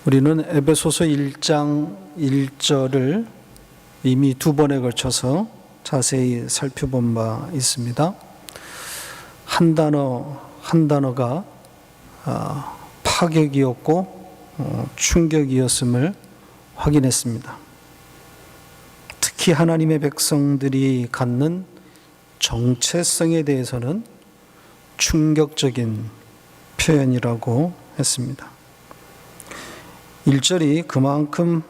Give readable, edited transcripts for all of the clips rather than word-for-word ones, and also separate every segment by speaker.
Speaker 1: 우리는 에베소서 1장 1절을 이미 두 번에 걸쳐서 자세히 살펴본 바 있습니다. 한 단어가 파격이었고 충격이었음을 확인했습니다. 특히 하나님의 백성들이 갖는 정체성에 대해서는 충격적인 표현이라고 했습니다. 1절이 그만큼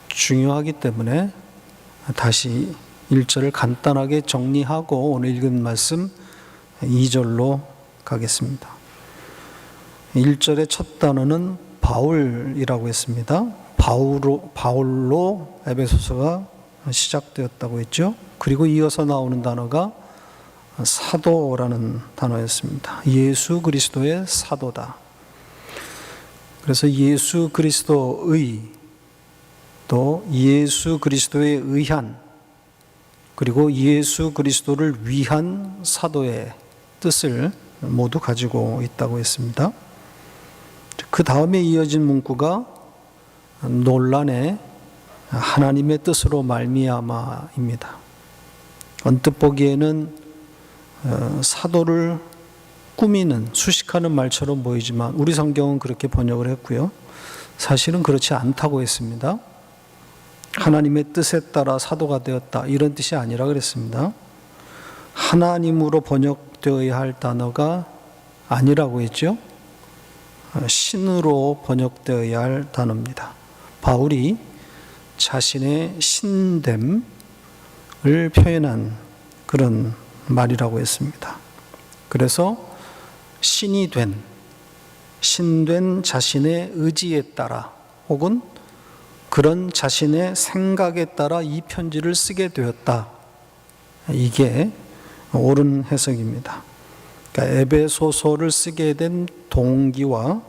Speaker 1: 중요하기 때문에 다시 1절을 간단하게 정리하고 오늘 읽은 말씀 2절로 가겠습니다. 1절의 첫 단어는 바울이라고 했습니다. 바울로 에베소서가 시작되었다고 했죠. 그리고 이어서 나오는 단어가 사도라는 단어였습니다. 예수 그리스도의 사도다. 그래서 예수 그리스도의, 또 예수 그리스도에 의한, 그리고 예수 그리스도를 위한 사도의 뜻을 모두 가지고 있다고 했습니다. 그 다음에 이어진 문구가 논란의 하나님의 뜻으로 말미암아입니다. 언뜻 보기에는 사도를 꾸미는, 수식하는 말처럼 보이지만 우리 성경은 그렇게 번역을 했고요. 사실은 그렇지 않다고 했습니다. 하나님의 뜻에 따라 사도가 되었다, 이런 뜻이 아니라 그랬습니다. 하나님으로 번역되어야 할 단어가 아니라고 했죠. 신으로 번역되어야 할 단어입니다. 바울이 자신의 신됨을 표현한 그런 말이라고 했습니다. 그래서 신된 자신의 의지에 따라, 혹은 그런 자신의 생각에 따라 이 편지를 쓰게 되었다. 이게 옳은 해석입니다. 그러니까 에베소서를 쓰게 된 동기와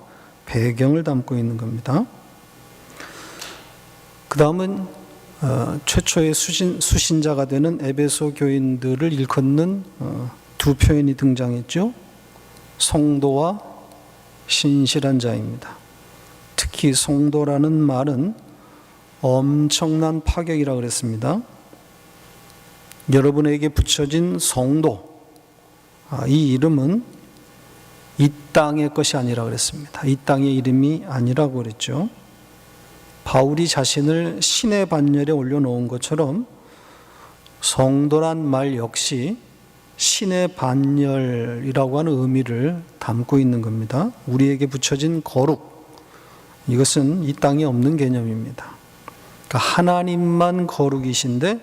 Speaker 1: 배경을 담고 있는 겁니다. 그 다음은 최초의 수신자가 되는 에베소 교인들을 일컫는 두 표현이 등장했죠. 성도와 신실한 자입니다. 특히 성도라는 말은 엄청난 파격이라고 그랬습니다. 여러분에게 붙여진 성도, 이 이름은 이 땅의 것이 아니라 그랬습니다. 이 땅의 이름이 아니라고 그랬죠. 바울이 자신을 신의 반열에 올려놓은 것처럼 성도란 말 역시 신의 반열이라고 하는 의미를 담고 있는 겁니다. 우리에게 붙여진 거룩, 이것은 이 땅에 없는 개념입니다. 그러니까 하나님만 거룩이신데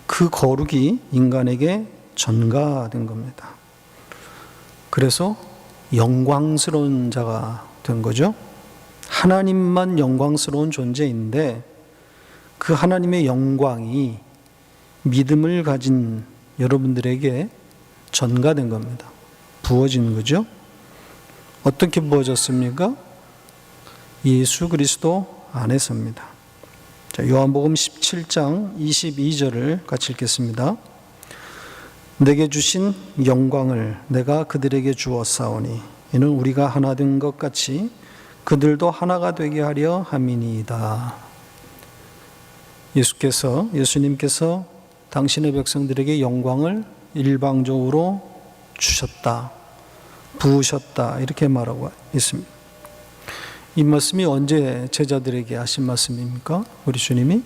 Speaker 1: 그 거룩이 인간에게 전가된 겁니다. 그래서 영광스러운 자가 된 거죠. 하나님만 영광스러운 존재인데 그 하나님의 영광이 믿음을 가진 여러분들에게 전가된 겁니다. 부어진 거죠. 어떻게 부어졌습니까? 예수 그리스도 안에서입니다. 자, 요한복음 17장 22절을 같이 읽겠습니다. 내게 주신 영광을 내가 그들에게 주었사오니 이는 우리가 하나 된 것 같이 그들도 하나가 되게 하려 함이니이다. 예수님께서 당신의 백성들에게 영광을 일방적으로 주셨다, 부으셨다, 이렇게 말하고 있습니다. 이 말씀이 언제 제자들에게 하신 말씀입니까? 우리 주님이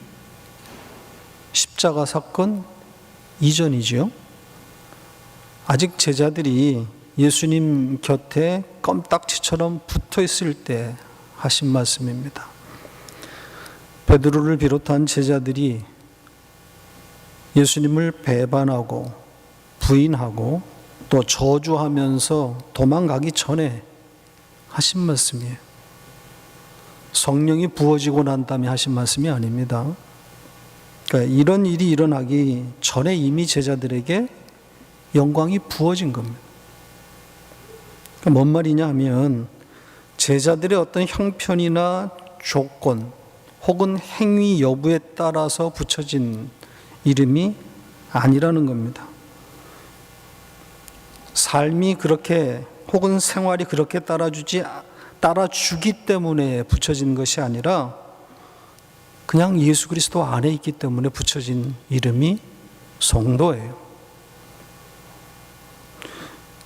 Speaker 1: 십자가 사건 이전이지요. 아직 제자들이 예수님 곁에 껌딱지처럼 붙어 있을 때 하신 말씀입니다. 베드로를 비롯한 제자들이 예수님을 배반하고 부인하고 또 저주하면서 도망가기 전에 하신 말씀이에요. 성령이 부어지고 난 다음에 하신 말씀이 아닙니다. 그러니까 이런 일이 일어나기 전에 이미 제자들에게 영광이 부어진 겁니다. 그러니까 뭔 말이냐 하면 제자들의 어떤 형편이나 조건 혹은 행위 여부에 따라서 붙여진 이름이 아니라는 겁니다. 삶이 그렇게 혹은 생활이 그렇게 따라주지 따라주기 때문에 붙여진 것이 아니라 그냥 예수 그리스도 안에 있기 때문에 붙여진 이름이 성도예요.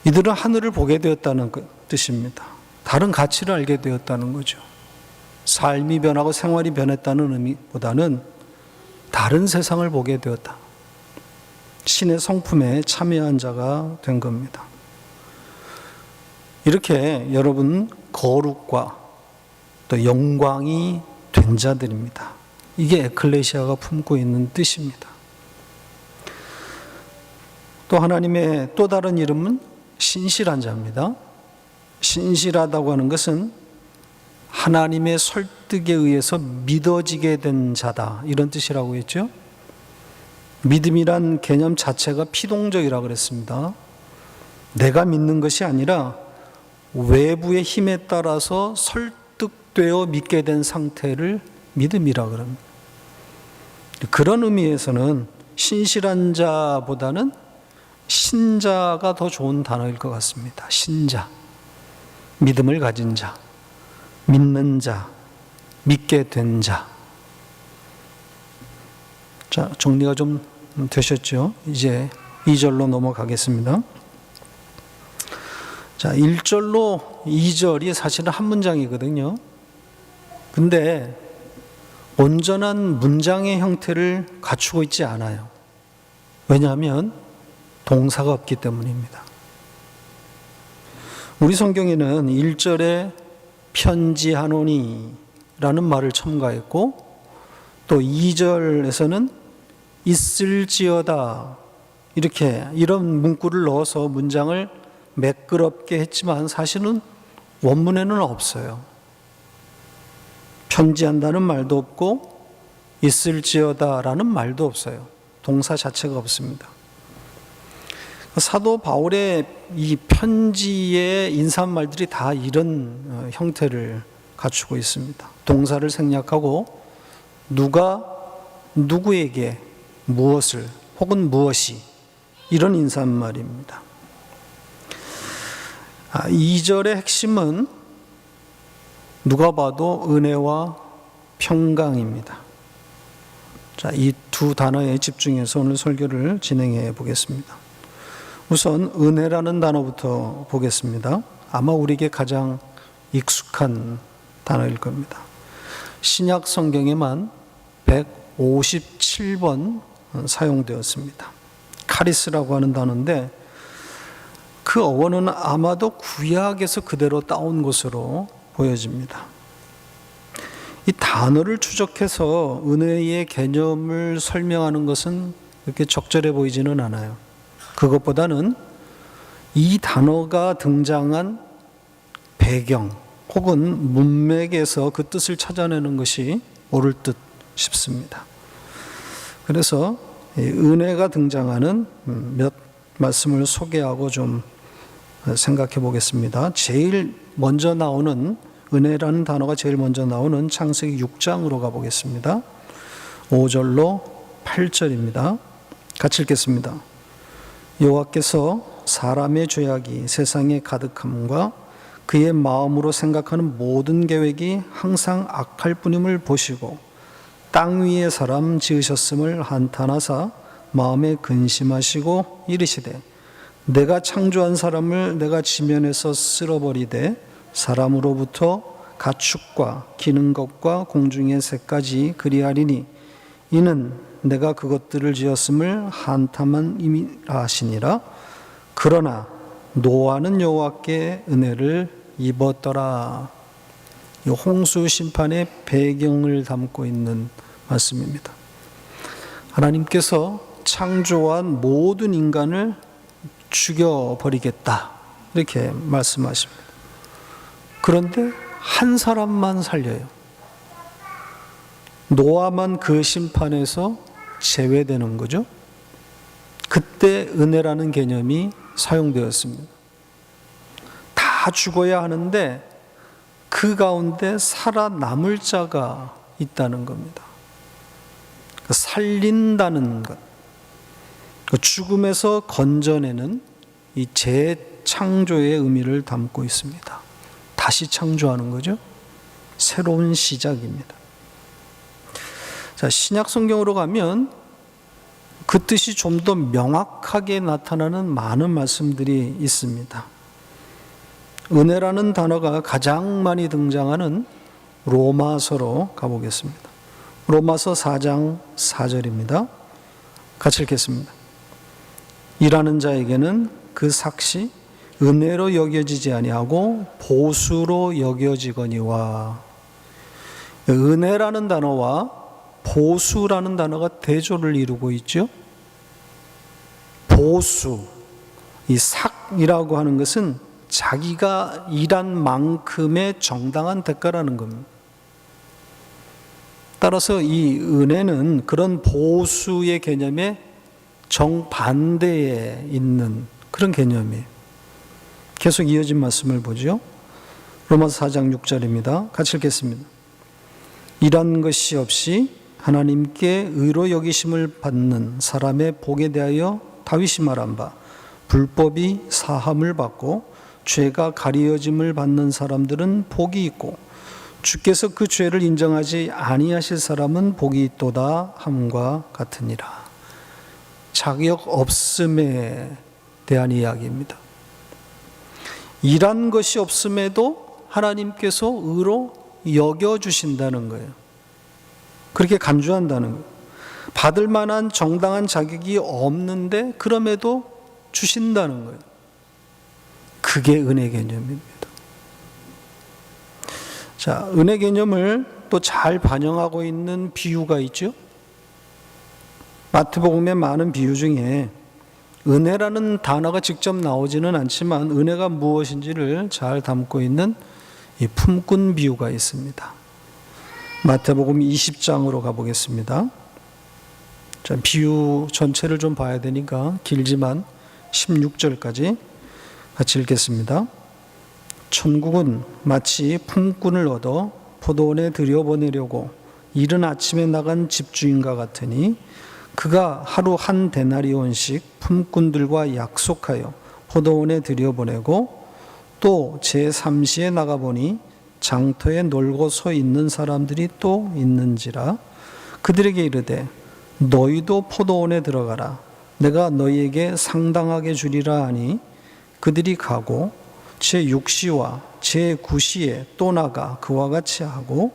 Speaker 1: 이들은 하늘을 보게 되었다는 뜻입니다. 다른 가치를 알게 되었다는 거죠. 삶이 변하고 생활이 변했다는 의미보다는 다른 세상을 보게 되었다. 신의 성품에 참여한 자가 된 겁니다. 이렇게 여러분 거룩과 또 영광이 된 자들입니다. 이게 에클레시아가 품고 있는 뜻입니다. 또 하나님의 또 다른 이름은 신실한 자입니다. 신실하다고 하는 것은 하나님의 설득에 의해서 믿어지게 된 자다, 이런 뜻이라고 했죠. 믿음이란 개념 자체가 피동적이라고 그랬습니다. 내가 믿는 것이 아니라 외부의 힘에 따라서 설득되어 믿게 된 상태를 믿음이라고 합니다. 그런 의미에서는 신실한 자보다는 신자가 더 좋은 단어일 것 같습니다. 신자, 믿음을 가진 자, 믿는 자, 믿게 된 자. 자, 정리가 좀 되셨죠? 이제 2절로 넘어가겠습니다. 자, 1절로 2절이 사실은 한 문장이거든요. 근데 온전한 문장의 형태를 갖추고 있지 않아요. 왜냐하면 동사가 없기 때문입니다. 우리 성경에는 1절에 편지하노니 라는 말을 첨가했고, 또 2절에서는 있을지어다 이런 문구를 넣어서 문장을 매끄럽게 했지만 사실은 원문에는 없어요. 편지한다는 말도 없고 있을지어다라는 말도 없어요. 동사 자체가 없습니다. 사도 바울의 이 편지의 인사말들이 다 이런 형태를 갖추고 있습니다. 동사를 생략하고 누가 누구에게 무엇을 혹은 무엇이, 이런 인사말입니다. 2절의 핵심은 누가 봐도 은혜와 평강입니다. 자, 이 두 단어에 집중해서 오늘 설교를 진행해 보겠습니다. 우선 은혜라는 단어부터 보겠습니다. 아마 우리에게 가장 익숙한 단어일 겁니다. 신약 성경에만 157번 사용되었습니다. 카리스라고 하는 단어인데 그 어원은 아마도 구약에서 그대로 따온 것으로 보여집니다. 이 단어를 추적해서 은혜의 개념을 설명하는 것은 그렇게 적절해 보이지는 않아요. 그것보다는 이 단어가 등장한 배경 혹은 문맥에서 그 뜻을 찾아내는 것이 옳을 듯 싶습니다. 그래서 은혜가 등장하는 몇 말씀을 소개하고 좀 생각해 보겠습니다. 제일 먼저 나오는, 은혜라는 단어가 제일 먼저 나오는 창세기 6장으로 가보겠습니다. 5절로 8절입니다. 같이 읽겠습니다. 여호와께서 사람의 죄악이 세상에 가득함과 그의 마음으로 생각하는 모든 계획이 항상 악할 뿐임을 보시고 땅 위에 사람 지으셨음을 한탄하사 마음에 근심하시고 이르시되 내가 창조한 사람을 내가 지면에서 쓸어버리되 사람으로부터 가축과 기는 것과 공중의 새까지 그리하리니 이는 내가 그것들을 지었음을 한탄함이라 하시니라. 그러나 노아는 여호와께 은혜를 입었더라. 이 홍수 심판의 배경을 담고 있는 말씀입니다. 하나님께서 창조한 모든 인간을 죽여버리겠다, 이렇게 말씀하십니다. 그런데 한 사람만 살려요. 노아만 그 심판에서 제외되는 거죠. 그때 은혜라는 개념이 사용되었습니다. 다 죽어야 하는데 그 가운데 살아남을 자가 있다는 겁니다. 살린다는 것, 죽음에서 건져내는 이 재창조의 의미를 담고 있습니다. 다시 창조하는 거죠. 새로운 시작입니다. 자, 신약 성경으로 가면 그 뜻이 좀 더 명확하게 나타나는 많은 말씀들이 있습니다. 은혜라는 단어가 가장 많이 등장하는 로마서로 가보겠습니다. 로마서 4장 4절입니다. 같이 읽겠습니다. 일하는 자에게는 그 삭시 은혜로 여겨지지 아니하고 보수로 여겨지거니와. 은혜라는 단어와 보수라는 단어가 대조를 이루고 있죠. 보수, 이 삭이라고 하는 것은 자기가 일한 만큼의 정당한 대가라는 겁니다. 따라서 이 은혜는 그런 보수의 개념에 정반대에 있는 그런 개념이에요. 계속 이어진 말씀을 보죠. 로마서 4장 6절입니다. 같이 읽겠습니다. 일한 것이 없이 하나님께 의로 여기심을 받는 사람의 복에 대하여 다윗이 말한 바 불법이 사함을 받고 죄가 가리어짐을 받는 사람들은 복이 있고 주께서 그 죄를 인정하지 아니하실 사람은 복이 있도다 함과 같으니라. 자격 없음에 대한 이야기입니다. 일한 것이 없음에도 하나님께서 의로 여겨주신다는 거예요. 그렇게 간주한다는 거예요. 받을 만한 정당한 자격이 없는데 그럼에도 주신다는 거예요. 그게 은혜 개념입니다. 자, 은혜 개념을 또 잘 반영하고 있는 비유가 있죠. 마태복음의 많은 비유 중에 은혜라는 단어가 직접 나오지는 않지만 은혜가 무엇인지를 잘 담고 있는 이 품꾼 비유가 있습니다. 마태복음 20장으로 가보겠습니다. 자, 비유 전체를 좀 봐야 되니까 길지만 16절까지 같이 읽겠습니다. 천국은 마치 품꾼을 얻어 포도원에 들여보내려고 이른 아침에 나간 집주인과 같으니 그가 하루 한 데나리온씩 품꾼들과 약속하여 포도원에 들여보내고 또 제3시에 나가보니 장터에 놀고 서 있는 사람들이 또 있는지라. 그들에게 이르되 너희도 포도원에 들어가라. 내가 너희에게 상당하게 주리라 하니 그들이 가고 제6시와 제9시에 또 나가 그와 같이 하고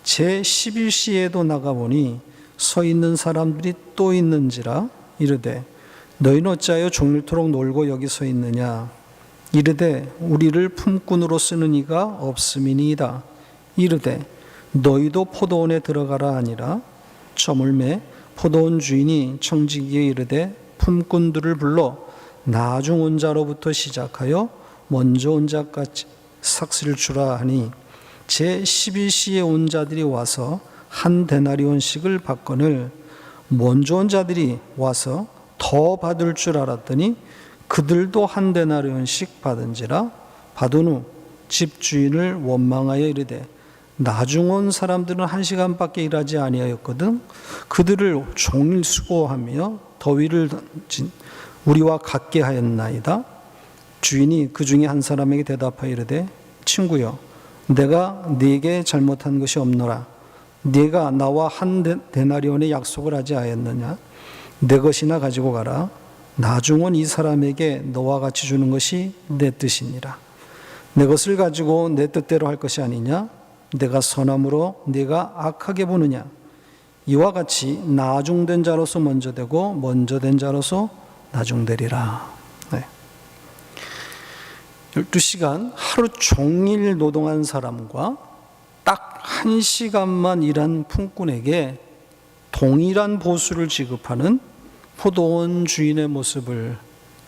Speaker 1: 제11시에도 나가보니 서 있는 사람들이 또 있는지라. 이르되 너희는 어찌하여 종일토록 놀고 여기 서 있느냐. 이르되 우리를 품꾼으로 쓰는 이가 없음이니이다. 이르되 너희도 포도원에 들어가라 하니라. 저물매 포도원 주인이 청지기에 이르되 품꾼들을 불러 나중 온 자로부터 시작하여 먼저 온 자까지 삭슬 주라 하니 제11시에 온 자들이 와서 한 데나리온씩을 받거늘 먼저 온 자들이 와서 더 받을 줄 알았더니 그들도 한 데나리온씩 받은지라. 받은 후 집주인을 원망하여 이르되 나중 온 사람들은 1시간밖에 일하지 아니하였거든. 그들을 종일 수고하며 더위를 던진 우리와 같게 하였나이다. 주인이 그 중에 한 사람에게 대답하여 이르되 친구여 내가 네게 잘못한 것이 없노라. 네가 나와 한 데나리온의 약속을 하지 않았느냐. 내 것이나 가지고 가라. 나중 온 이 사람에게 너와 같이 주는 것이 내 뜻이니라. 내 것을 가지고 내 뜻대로 할 것이 아니냐. 내가 선함으로 네가 악하게 보느냐. 이와 같이 나중된 자로서 먼저 되고 먼저 된 자로서 나중되리라. 네. 12시간 하루 종일 노동한 사람과 딱 1시간만 일한 품꾼에게 동일한 보수를 지급하는 포도원 주인의 모습을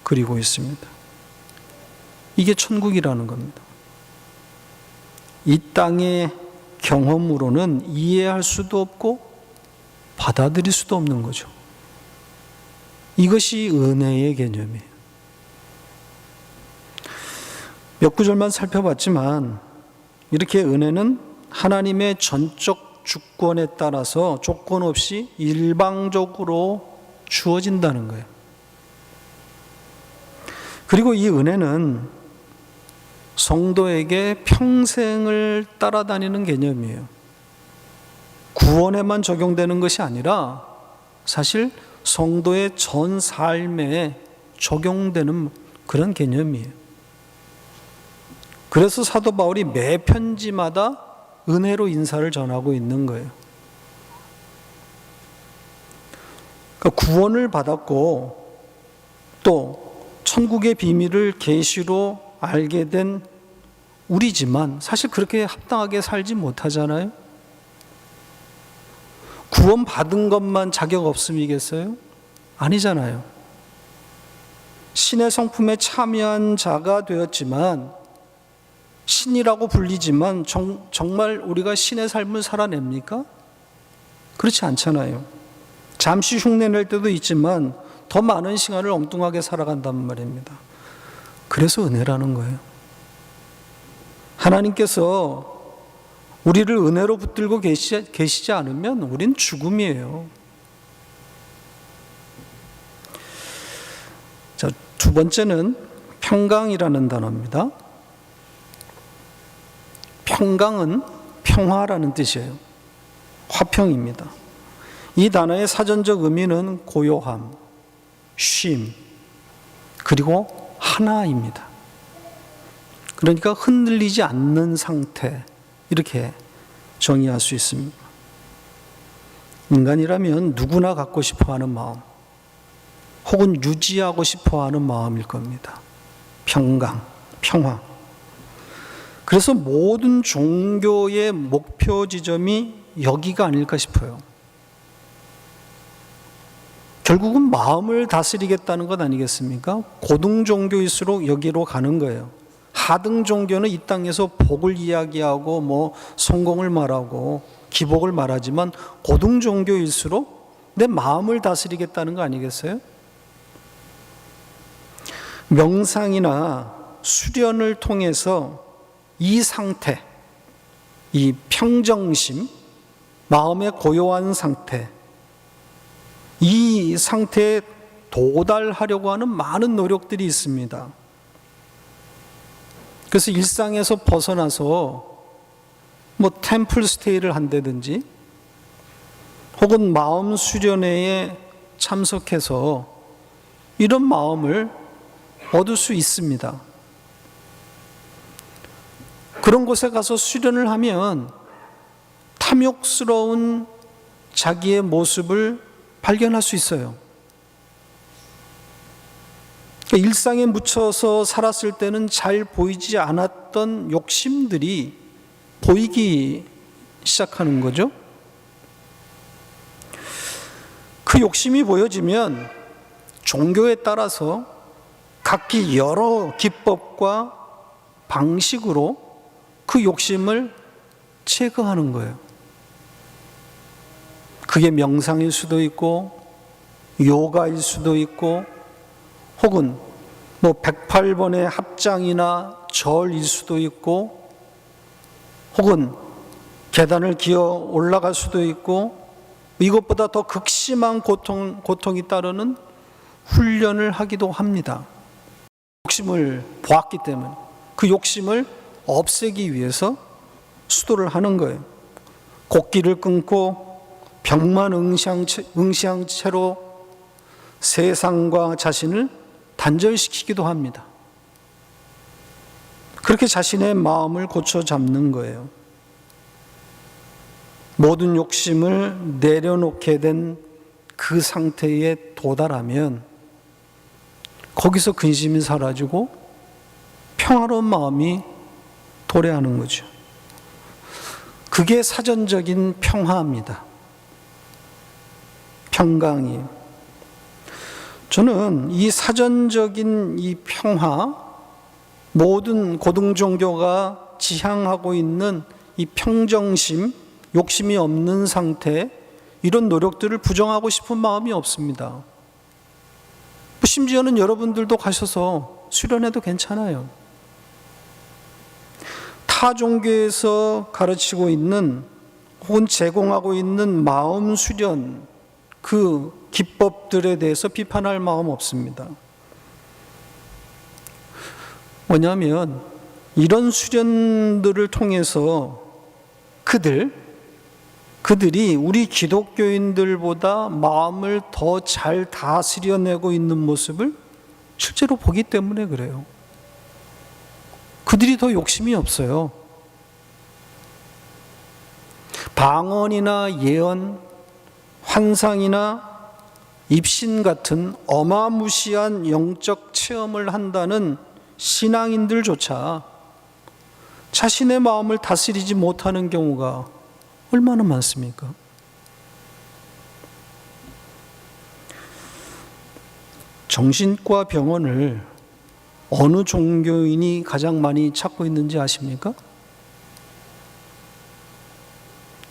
Speaker 1: 그리고 있습니다. 이게 천국이라는 겁니다. 이 땅의 경험으로는 이해할 수도 없고 받아들일 수도 없는 거죠. 이것이 은혜의 개념이에요. 몇 구절만 살펴봤지만 이렇게 은혜는 하나님의 전적 주권에 따라서 조건 없이 일방적으로 주어진다는 거예요. 그리고 이 은혜는 성도에게 평생을 따라다니는 개념이에요. 구원에만 적용되는 것이 아니라 사실 성도의 전 삶에 적용되는 그런 개념이에요. 그래서 사도 바울이 매 편지마다 은혜로 인사를 전하고 있는 거예요. 그러니까 구원을 받았고 또 천국의 비밀을 계시로 알게 된 우리지만 사실 그렇게 합당하게 살지 못하잖아요. 구원 받은 것만 자격 없음이겠어요? 아니잖아요. 신의 성품에 참여한 자가 되었지만 신이라고 불리지만 정말 우리가 신의 삶을 살아냅니까? 그렇지 않잖아요. 잠시 흉내낼 때도 있지만 더 많은 시간을 엉뚱하게 살아간단 말입니다. 그래서 은혜라는 거예요. 하나님께서 우리를 은혜로 붙들고 계시지 않으면 우린 죽음이에요. 자, 두 번째는 평강이라는 단어입니다. 평강은 평화라는 뜻이에요. 화평입니다. 이 단어의 사전적 의미는 고요함, 쉼, 그리고 하나입니다. 그러니까 흔들리지 않는 상태, 이렇게 정의할 수 있습니다. 인간이라면 누구나 갖고 싶어하는 마음, 혹은 유지하고 싶어하는 마음일 겁니다. 평강, 평화. 그래서 모든 종교의 목표 지점이 여기가 아닐까 싶어요. 결국은 마음을 다스리겠다는 것 아니겠습니까? 고등 종교일수록 여기로 가는 거예요. 하등 종교는 이 땅에서 복을 이야기하고 성공을 말하고 기복을 말하지만 고등 종교일수록 내 마음을 다스리겠다는 거 아니겠어요? 명상이나 수련을 통해서 이 상태, 이 평정심, 마음의 고요한 상태, 이 상태에 도달하려고 하는 많은 노력들이 있습니다. 그래서 일상에서 벗어나서 템플 스테이를 한다든지 혹은 마음 수련회에 참석해서 이런 마음을 얻을 수 있습니다. 그런 곳에 가서 수련을 하면 탐욕스러운 자기의 모습을 발견할 수 있어요. 일상에 묻혀서 살았을 때는 잘 보이지 않았던 욕심들이 보이기 시작하는 거죠. 그 욕심이 보여지면 종교에 따라서 각기 여러 기법과 방식으로 그 욕심을 제거하는 거예요. 그게 명상일 수도 있고 요가일 수도 있고 혹은 108번의 합장이나 절일 수도 있고 혹은 계단을 기어 올라갈 수도 있고 이것보다 더 극심한 고통이 따르는 훈련을 하기도 합니다. 욕심을 보았기 때문에 그 욕심을 없애기 위해서 수도를 하는 거예요. 곡기를 끊고 벽만 응시한 채로 세상과 자신을 단절시키기도 합니다. 그렇게 자신의 마음을 고쳐 잡는 거예요. 모든 욕심을 내려놓게 된 그 상태에 도달하면 거기서 근심이 사라지고 평화로운 마음이 도래하는 거죠. 그게 사전적인 평화입니다. 평강이에요. 저는 이 사전적인 이 평화, 모든 고등 종교가 지향하고 있는 이 평정심, 욕심이 없는 상태, 이런 노력들을 부정하고 싶은 마음이 없습니다. 심지어는 여러분들도 가셔서 수련해도 괜찮아요. 타 종교에서 가르치고 있는 혹은 제공하고 있는 마음 수련, 그 기법들에 대해서 비판할 마음 없습니다. 뭐냐면 이런 수련들을 통해서 그들이 우리 기독교인들보다 마음을 더 잘 다스려내고 있는 모습을 실제로 보기 때문에 그래요. 그들이 더 욕심이 없어요. 방언이나 예언, 환상이나 입신 같은 어마무시한 영적 체험을 한다는 신앙인들조차 자신의 마음을 다스리지 못하는 경우가 얼마나 많습니까? 정신과 병원을 어느 종교인이 가장 많이 찾고 있는지 아십니까?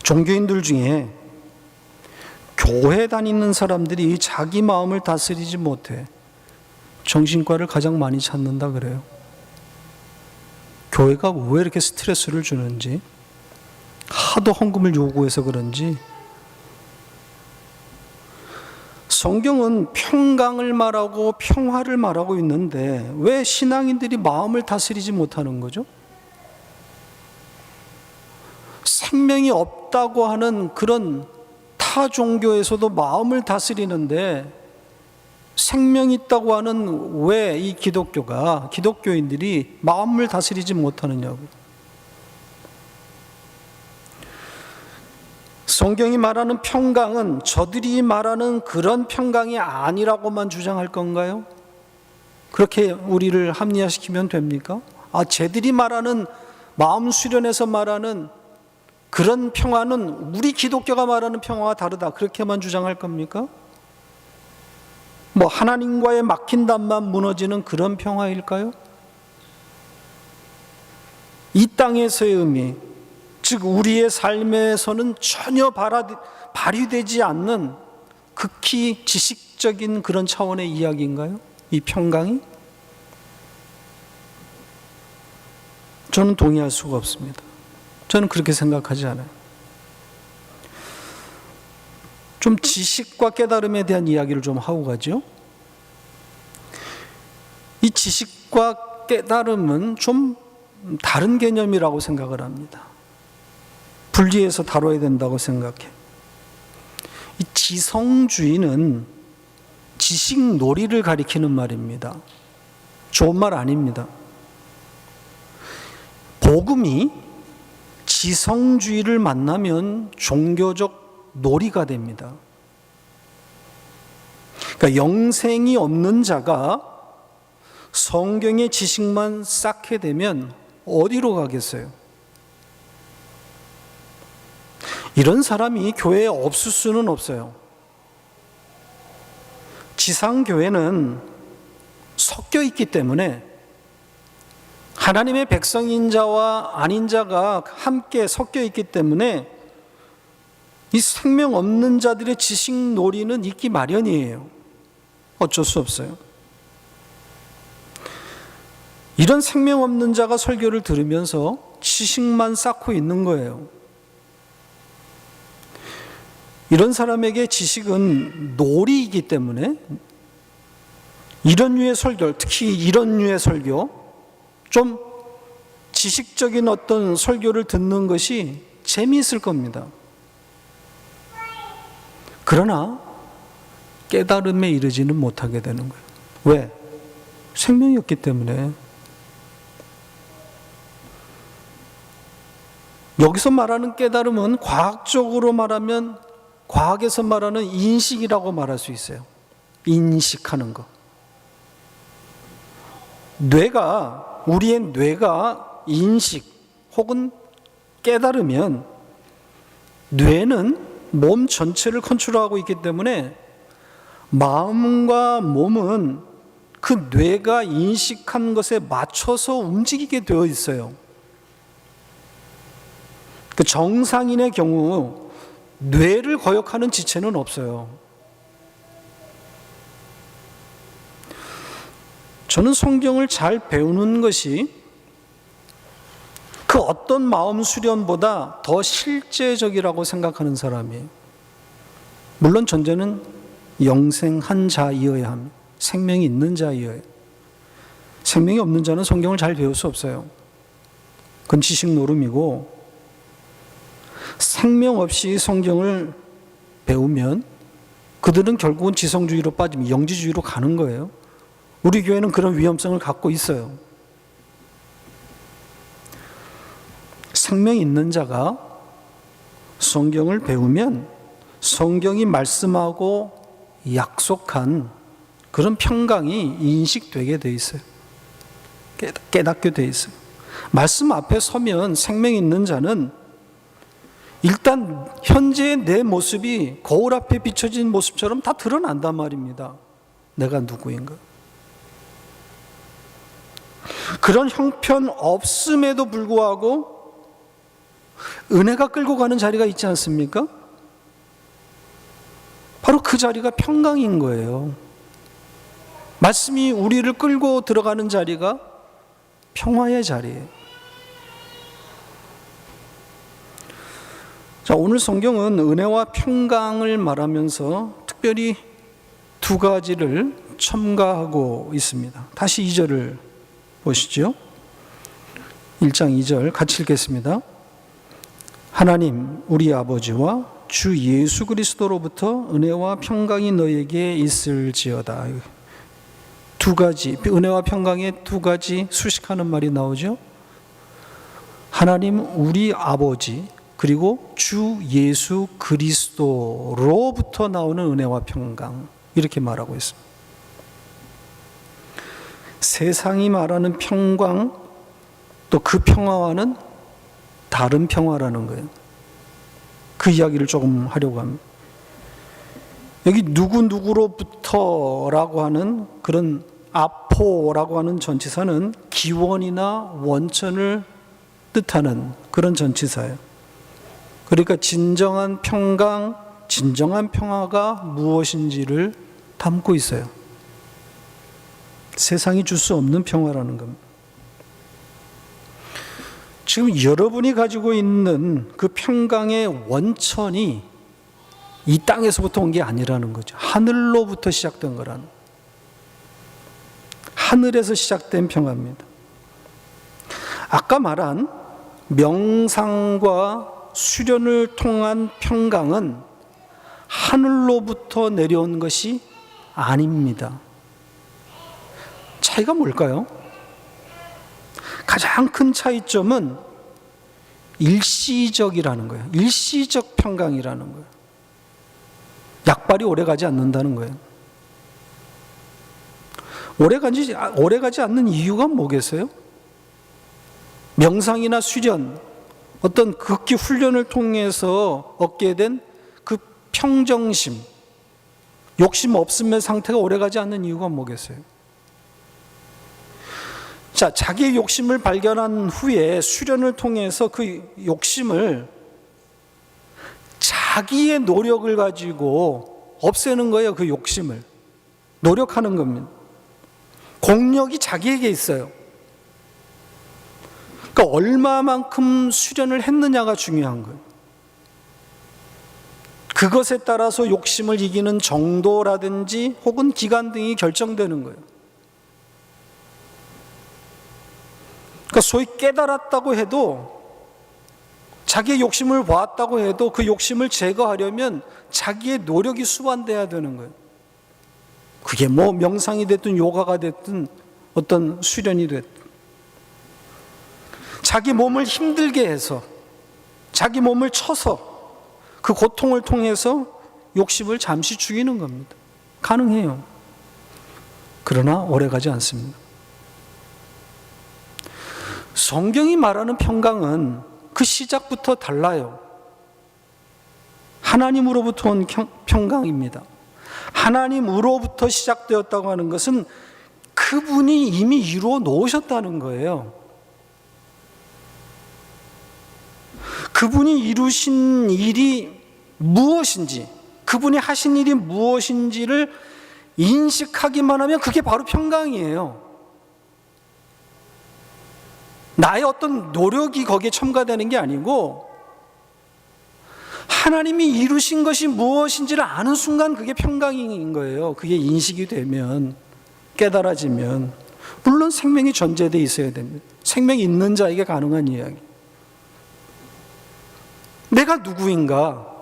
Speaker 1: 종교인들 중에 교회 다니는 사람들이 자기 마음을 다스리지 못해 정신과를 가장 많이 찾는다 그래요. 교회가 왜 이렇게 스트레스를 주는지, 하도 헌금을 요구해서 그런지. 성경은 평강을 말하고 평화를 말하고 있는데 왜 신앙인들이 마음을 다스리지 못하는 거죠? 생명이 없다고 하는 그런 타 종교에서도 마음을 다스리는데 생명이 있다고 하는 왜 이 기독교인들이 마음을 다스리지 못하느냐고. 성경이 말하는 평강은 저들이 말하는 그런 평강이 아니라고만 주장할 건가요? 그렇게 우리를 합리화시키면 됩니까? 쟤들이 말하는 마음 수련에서 말하는 그런 평화는 우리 기독교가 말하는 평화와 다르다, 그렇게만 주장할 겁니까? 하나님과의 막힌 담만 무너지는 그런 평화일까요? 이 땅에서의 의미, 즉 우리의 삶에서는 전혀 발휘되지 않는 극히 지식적인 그런 차원의 이야기인가요? 이 평강이? 저는 동의할 수가 없습니다. 저는 그렇게 생각하지 않아요. 좀 지식과 깨달음에 대한 이야기를 좀 하고 가죠. 이 지식과 깨달음은 좀 다른 개념이라고 생각을 합니다. 분리해서 다뤄야 된다고 생각해요. 이 지성주의는 지식놀이를 가리키는 말입니다. 좋은 말 아닙니다. 복음이 지성주의를 만나면 종교적 놀이가 됩니다. 그러니까 영생이 없는 자가 성경의 지식만 쌓게 되면 어디로 가겠어요? 이런 사람이 교회에 없을 수는 없어요. 지상교회는 섞여 있기 때문에 하나님의 백성인 자와 아닌 자가 함께 섞여 있기 때문에 이 생명 없는 자들의 지식 놀이는 있기 마련이에요. 어쩔 수 없어요. 이런 생명 없는 자가 설교를 들으면서 지식만 쌓고 있는 거예요. 이런 사람에게 지식은 놀이이기 때문에 이런 류의 설교, 특히 이런 류의 설교, 좀 지식적인 어떤 설교를 듣는 것이 재미있을 겁니다. 그러나 깨달음에 이르지는 못하게 되는 거예요. 왜? 생명이 없기 때문에. 여기서 말하는 깨달음은 과학적으로 말하면 과학에서 말하는 인식이라고 말할 수 있어요. 인식하는 거. 우리의 뇌가 인식 혹은 깨달으면 뇌는 몸 전체를 컨트롤하고 있기 때문에 마음과 몸은 그 뇌가 인식한 것에 맞춰서 움직이게 되어 있어요. 그 정상인의 경우 뇌를 거역하는 지체는 없어요. 저는 성경을 잘 배우는 것이 그 어떤 마음 수련보다 더 실제적이라고 생각하는 사람이에요. 물론 전제는 영생한 자이어야 합니다. 생명이 있는 자이어야 해요. 생명이 없는 자는 성경을 잘 배울 수 없어요. 그건 지식 노름이고, 생명 없이 성경을 배우면 그들은 결국은 지성주의로 빠지면 영지주의로 가는 거예요. 우리 교회는 그런 위험성을 갖고 있어요. 생명 있는 자가 성경을 배우면 성경이 말씀하고 약속한 그런 평강이 인식되게 돼 있어요. 깨닫게 돼 있어요. 말씀 앞에 서면 생명 있는 자는 일단 현재의 내 모습이 거울 앞에 비춰진 모습처럼 다 드러난단 말입니다. 내가 누구인가. 그런 형편 없음에도 불구하고 은혜가 끌고 가는 자리가 있지 않습니까? 바로 그 자리가 평강인 거예요. 말씀이 우리를 끌고 들어가는 자리가 평화의 자리예요. 자, 오늘 성경은 은혜와 평강을 말하면서 특별히 두 가지를 첨가하고 있습니다. 다시 2절을 보시죠. 1장 2절 같이 읽겠습니다. 하나님 우리 아버지와 주 예수 그리스도로부터 은혜와 평강이 너에게 있을지어다. 두 가지, 은혜와 평강의 두 가지 수식하는 말이 나오죠. 하나님 우리 아버지 그리고 주 예수 그리스도로부터 나오는 은혜와 평강, 이렇게 말하고 있습니다. 세상이 말하는 평강, 또 그 평화와는 다른 평화라는 거예요. 그 이야기를 조금 하려고 합니다. 여기 누구누구로부터라고 하는 그런 아포라고 하는 전치사는 기원이나 원천을 뜻하는 그런 전치사예요. 그러니까 진정한 평강, 진정한 평화가 무엇인지를 담고 있어요. 세상이 줄 수 없는 평화라는 겁니다. 지금 여러분이 가지고 있는 그 평강의 원천이 이 땅에서부터 온 게 아니라는 거죠. 하늘로부터 시작된 거라는, 하늘에서 시작된 평화입니다. 아까 말한 명상과 수련을 통한 평강은 하늘로부터 내려온 것이 아닙니다. 차이가 뭘까요? 가장 큰 차이점은 일시적이라는 거예요. 일시적 평강이라는 거예요. 약발이 오래가지 않는다는 거예요. 오래가지 않는 이유가 뭐겠어요? 명상이나 수련, 어떤 극기 훈련을 통해서 얻게 된 그 평정심, 욕심 없음의 상태가 오래가지 않는 이유가 뭐겠어요? 자, 자기의 욕심을 발견한 후에 수련을 통해서 그 욕심을 자기의 노력을 가지고 없애는 거예요. 그 욕심을 노력하는 겁니다. 공력이 자기에게 있어요. 그러니까 얼마만큼 수련을 했느냐가 중요한 거예요. 그것에 따라서 욕심을 이기는 정도라든지 혹은 기간 등이 결정되는 거예요. 그러니까 소위 깨달았다고 해도, 자기의 욕심을 보았다고 해도 그 욕심을 제거하려면 자기의 노력이 수반돼야 되는 거예요. 그게 뭐 명상이 됐든 요가가 됐든 어떤 수련이 됐든, 자기 몸을 힘들게 해서, 자기 몸을 쳐서 그 고통을 통해서 욕심을 잠시 죽이는 겁니다. 가능해요. 그러나 오래가지 않습니다. 성경이 말하는 평강은 그 시작부터 달라요. 하나님으로부터 온 평강입니다. 하나님으로부터 시작되었다고 하는 것은 그분이 이미 이루어 놓으셨다는 거예요. 그분이 이루신 일이 무엇인지, 그분이 하신 일이 무엇인지를 인식하기만 하면 그게 바로 평강이에요. 나의 어떤 노력이 거기에 첨가되는 게 아니고, 하나님이 이루신 것이 무엇인지를 아는 순간 그게 평강인 거예요. 그게 인식이 되면, 깨달아지면. 물론 생명이 전제되어 있어야 됩니다. 생명이 있는 자에게 가능한 이야기. 내가 누구인가?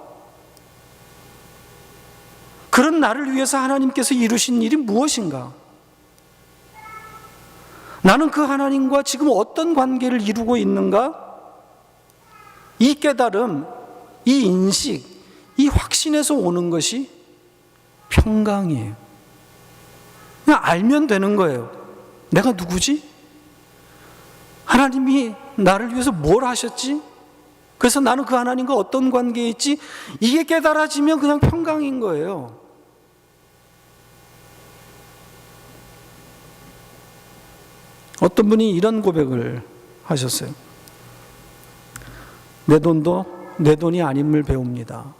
Speaker 1: 그런 나를 위해서 하나님께서 이루신 일이 무엇인가? 나는 그 하나님과 지금 어떤 관계를 이루고 있는가? 이 깨달음, 이 인식, 이 확신에서 오는 것이 평강이에요. 그냥 알면 되는 거예요. 내가 누구지? 하나님이 나를 위해서 뭘 하셨지? 그래서 나는 그 하나님과 어떤 관계에 있지? 이게 깨달아지면 그냥 평강인 거예요. 어떤 분이 이런 고백을 하셨어요. 내 돈도 내 돈이 아님을 배웁니다.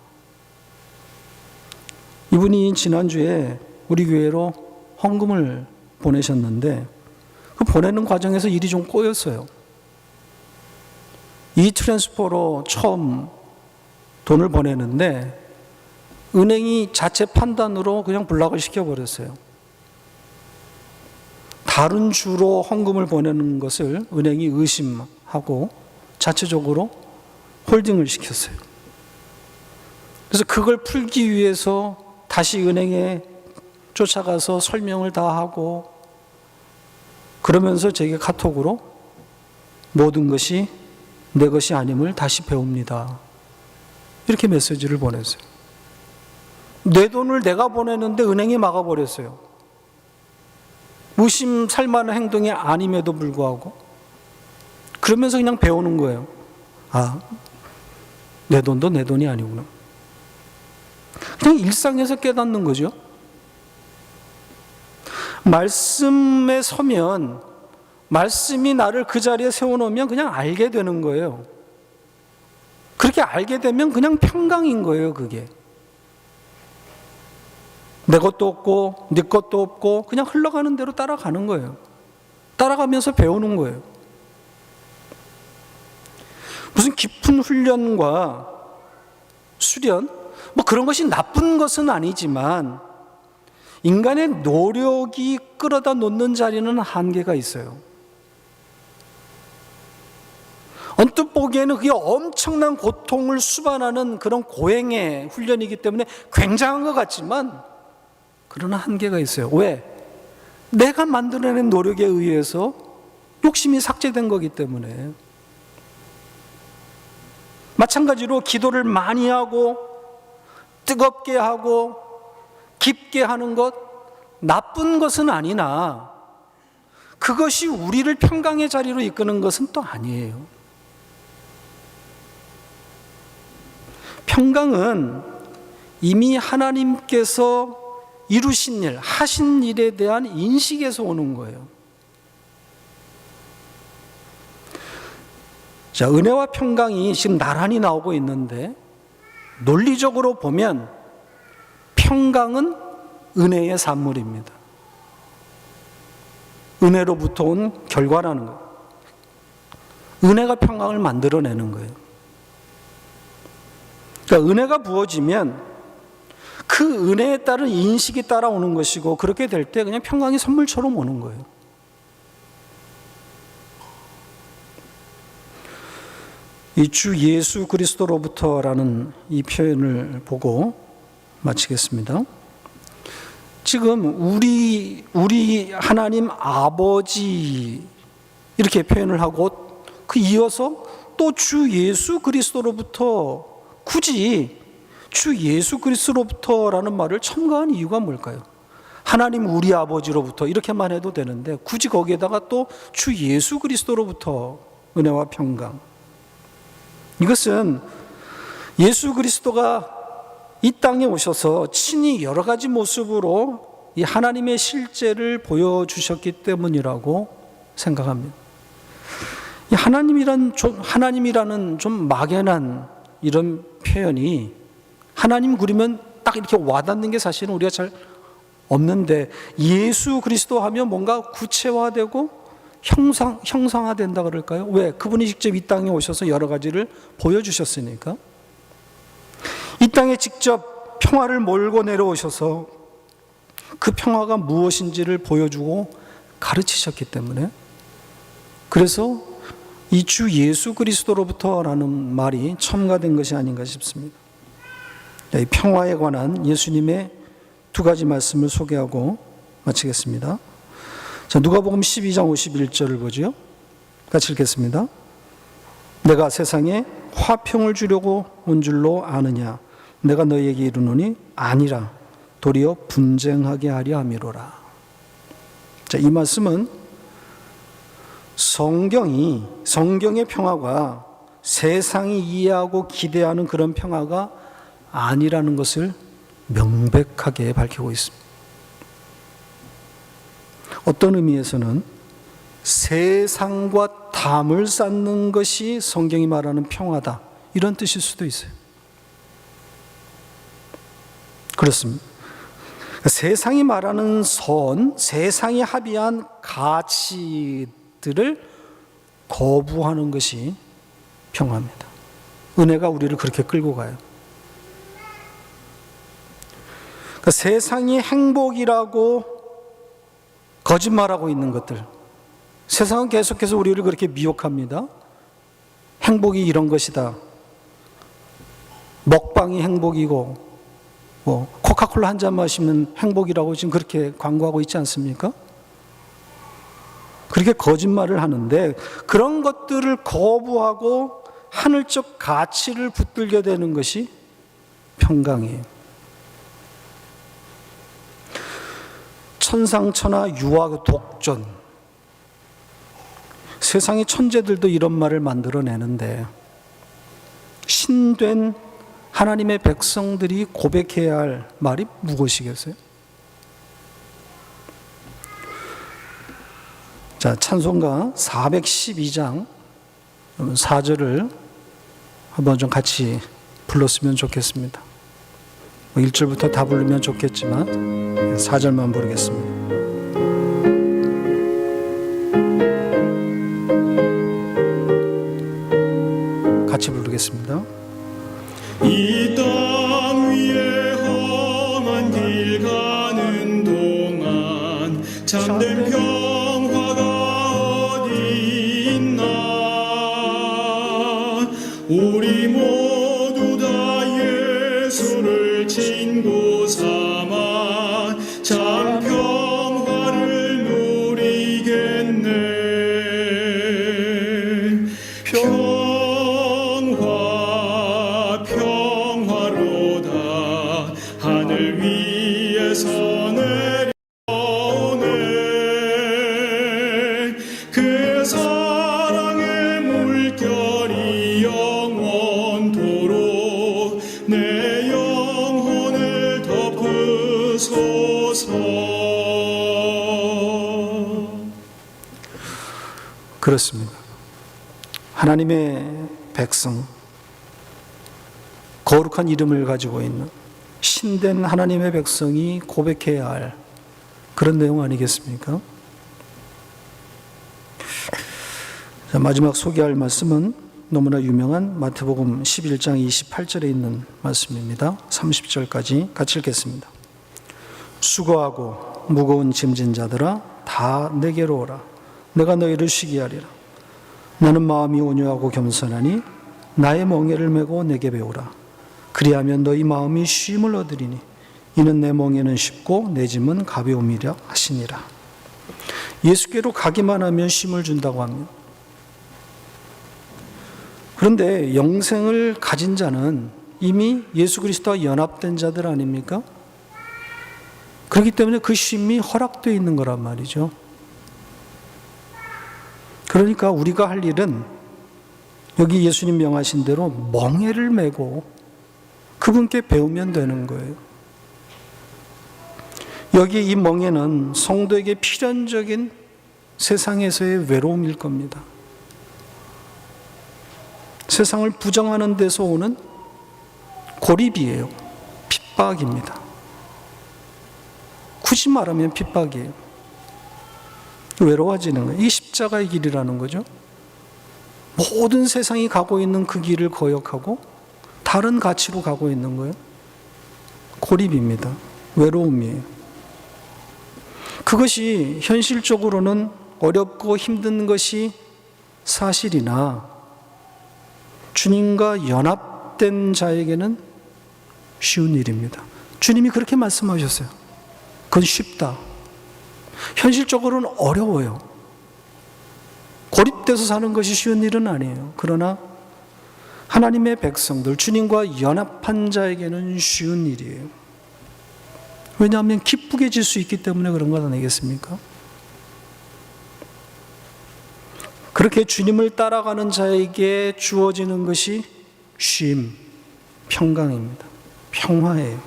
Speaker 1: 이분이 지난주에 우리 교회로 헌금을 보내셨는데 그 보내는 과정에서 일이 좀 꼬였어요. 이 트랜스퍼로 처음 돈을 보내는데 은행이 자체 판단으로 그냥 블락을 시켜버렸어요. 다른 주로 헌금을 보내는 것을 은행이 의심하고 자체적으로 홀딩을 시켰어요. 그래서 그걸 풀기 위해서 다시 은행에 쫓아가서 설명을 다 하고 그러면서 제게 카톡으로 모든 것이 내 것이 아님을 다시 배웁니다. 이렇게 메시지를 보냈어요. 내 돈을 내가 보냈는데 은행이 막아버렸어요. 의심살만한 행동이 아님에도 불구하고 그러면서 그냥 배우는 거예요. 아, 내 돈도 내 돈이 아니구나. 그냥 일상에서 깨닫는 거죠. 말씀에 서면 말씀이 나를 그 자리에 세워놓으면 그냥 알게 되는 거예요. 그렇게 알게 되면 그냥 평강인 거예요. 그게 내 것도 없고 네 것도 없고 그냥 흘러가는 대로 따라가는 거예요. 따라가면서 배우는 거예요. 무슨 깊은 훈련과 수련 뭐 그런 것이 나쁜 것은 아니지만 인간의 노력이 끌어다 놓는 자리는 한계가 있어요. 언뜻 보기에는 그게 엄청난 고통을 수반하는 그런 고행의 훈련이기 때문에 굉장한 것 같지만 그러나 한계가 있어요. 왜? 내가 만들어낸 노력에 의해서 욕심이 삭제된 거기 때문에. 마찬가지로 기도를 많이 하고 뜨겁게 하고 깊게 하는 것 나쁜 것은 아니나 그것이 우리를 평강의 자리로 이끄는 것은 또 아니에요. 평강은 이미 하나님께서 이루신 일, 하신 일에 대한 인식에서 오는 거예요. 자, 은혜와 평강이 지금 나란히 나오고 있는데 논리적으로 보면 평강은 은혜의 산물입니다. 은혜로부터 온 결과라는 거예요. 은혜가 평강을 만들어내는 거예요. 그러니까 은혜가 부어지면 그 은혜에 따른 인식이 따라오는 것이고 그렇게 될 때 그냥 평강이 선물처럼 오는 거예요. 이 주 예수 그리스도로부터라는 이 표현을 보고 마치겠습니다. 지금 우리 하나님 아버지 이렇게 표현을 하고 그 이어서 또 주 예수 그리스도로부터 굳이 주 예수 그리스도로부터라는 말을 첨가한 이유가 뭘까요? 하나님 우리 아버지로부터 이렇게만 해도 되는데 굳이 거기에다가 또 주 예수 그리스도로부터 은혜와 평강. 이것은 예수 그리스도가 이 땅에 오셔서 친히 여러 가지 모습으로 이 하나님의 실제를 보여주셨기 때문이라고 생각합니다. 이 하나님이라는 좀 막연한 이런 표현이 하나님 그리면 딱 이렇게 와닿는 게 사실은 우리가 잘 없는데 예수 그리스도 하면 뭔가 구체화되고 형상화된다 그럴까요? 왜? 그분이 직접 이 땅에 오셔서 여러 가지를 보여주셨으니까. 이 땅에 직접 평화를 몰고 내려오셔서 그 평화가 무엇인지를 보여주고 가르치셨기 때문에 그래서 이 주 예수 그리스도로부터라는 말이 첨가된 것이 아닌가 싶습니다. 이 평화에 관한 예수님의 두 가지 말씀을 소개하고 마치겠습니다. 자, 누가복음 12장 51절을 보죠. 같이 읽겠습니다. 내가 세상에 화평을 주려고 온 줄로 아느냐? 내가 너희에게 이르노니 아니라 도리어 분쟁하게 하려 함이로라. 자, 이 말씀은 성경의 평화가 세상이 이해하고 기대하는 그런 평화가 아니라는 것을 명백하게 밝히고 있습니다. 어떤 의미에서는 세상과 담을 쌓는 것이 성경이 말하는 평화다, 이런 뜻일 수도 있어요. 그렇습니다. 세상이 말하는 세상이 합의한 가치들을 거부하는 것이 평화입니다. 은혜가 우리를 그렇게 끌고 가요. 그러니까 세상이 행복이라고 거짓말하고 있는 것들, 세상은 계속해서 우리를 그렇게 미혹합니다. 행복이 이런 것이다. 먹방이 행복이고, 코카콜라 한 잔 마시면 행복이라고 지금 그렇게 광고하고 있지 않습니까? 그렇게 거짓말을 하는데, 그런 것들을 거부하고 하늘적 가치를 붙들게 되는 것이 평강이에요. 천상천하 유아 독존, 세상의 천재들도 이런 말을 만들어내는데, 신된 하나님의 백성들이 고백해야 할 말이 무엇이겠어요? 자, 찬송가 412장 4절을 한번 좀 같이 불렀으면 좋겠습니다. 1절부터 다 부르면 좋겠지만 4절만 부르겠습니다. 같이 부르겠습니다.
Speaker 2: 이 땅 위에 험한 길 가는 동안 참된 평화가 어디 있나. 우리 모두 다 예수를 친구 삼아 참 평화를 누리겠네. 평화로다 하늘 위에서 내려오네. 그 사랑의 물결이 영원토록 내 영혼을 덮으소서.
Speaker 1: 그렇습니다. 하나님의 백성, 거룩한 이름을 가지고 있는 신된 하나님의 백성이 고백해야 할 그런 내용 아니겠습니까? 자, 마지막 소개할 말씀은 너무나 유명한 마태복음 11장 28절에 있는 말씀입니다. 30절까지 같이 읽겠습니다. 수고하고 무거운 짐진 자들아 다 내게로 오라. 내가 너희를 쉬게 하리라. 나는 마음이 온유하고 겸손하니 나의 멍에를 메고 내게 배우라. 그리하면 너희 마음이 쉼을 얻으리니 이는 내 멍에는 쉽고 내 짐은 가벼움이라 하시니라. 예수께로 가기만 하면 쉼을 준다고 합니다. 그런데 영생을 가진 자는 이미 예수 그리스도와 연합된 자들 아닙니까? 그렇기 때문에 그 쉼이 허락되어 있는 거란 말이죠. 그러니까 우리가 할 일은 여기 예수님 명하신 대로 멍에를 메고 그분께 배우면 되는 거예요. 여기 이 멍에는 성도에게 필연적인 세상에서의 외로움일 겁니다. 세상을 부정하는 데서 오는 고립이에요. 핍박입니다. 굳이 말하면 핍박이에요. 외로워지는 거예요. 이게 십자가의 길이라는 거죠. 모든 세상이 가고 있는 그 길을 거역하고 다른 가치로 가고 있는 거예요. 고립입니다. 외로움이에요. 그것이 현실적으로는 어렵고 힘든 것이 사실이나 주님과 연합된 자에게는 쉬운 일입니다. 주님이 그렇게 말씀하셨어요. 그건 쉽다. 현실적으로는 어려워요. 고립돼서 사는 것이 쉬운 일은 아니에요. 그러나 하나님의 백성들, 주님과 연합한 자에게는 쉬운 일이에요. 왜냐하면 기쁘게 질 수 있기 때문에 그런 것 아니겠습니까? 그렇게 주님을 따라가는 자에게 주어지는 것이 쉼, 평강입니다. 평화예요.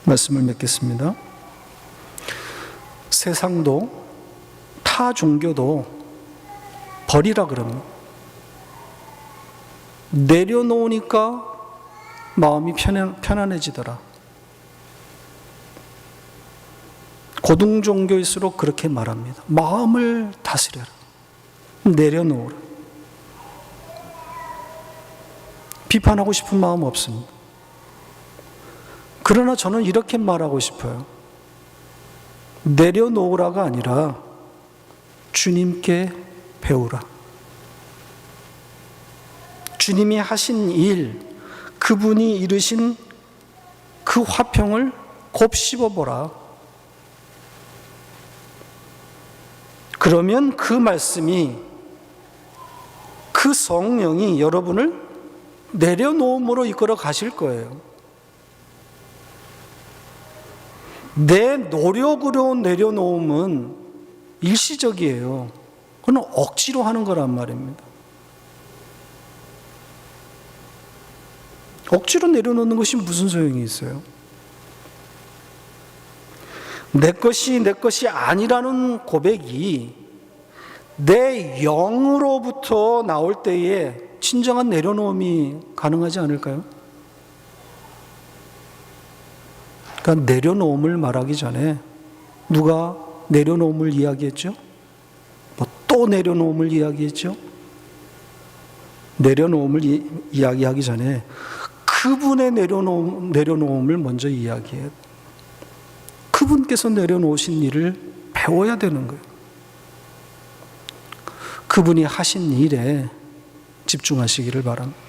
Speaker 1: 말씀을 맺겠습니다. 세상도 타 종교도 버리라 그럽니다. 내려놓으니까 마음이 편안해지더라. 고등 종교일수록 그렇게 말합니다. 마음을 다스려라. 내려놓으라. 비판하고 싶은 마음 없습니다. 그러나 저는 이렇게 말하고 싶어요. 내려놓으라가 아니라 주님께 배우라. 주님이 하신 일, 그분이 이루신 그 화평을 곱씹어보라. 그러면 그 말씀이, 그 성령이 여러분을 내려놓음으로 이끌어 가실 거예요. 내 노력으로 내려놓음은 일시적이에요. 그건 억지로 하는 거란 말입니다. 억지로 내려놓는 것이 무슨 소용이 있어요? 내 것이 아니라는 고백이 내 영으로부터 나올 때에 진정한 내려놓음이 가능하지 않을까요? 그러니까 내려놓음을 말하기 전에 누가 내려놓음을 이야기했죠? 또 내려놓음을 이야기했죠? 내려놓음을 이야기하기 전에 그분의 내려놓음을 먼저 이야기해요. 그분께서 내려놓으신 일을 배워야 되는 거예요. 그분이 하신 일에 집중하시기를 바랍니다.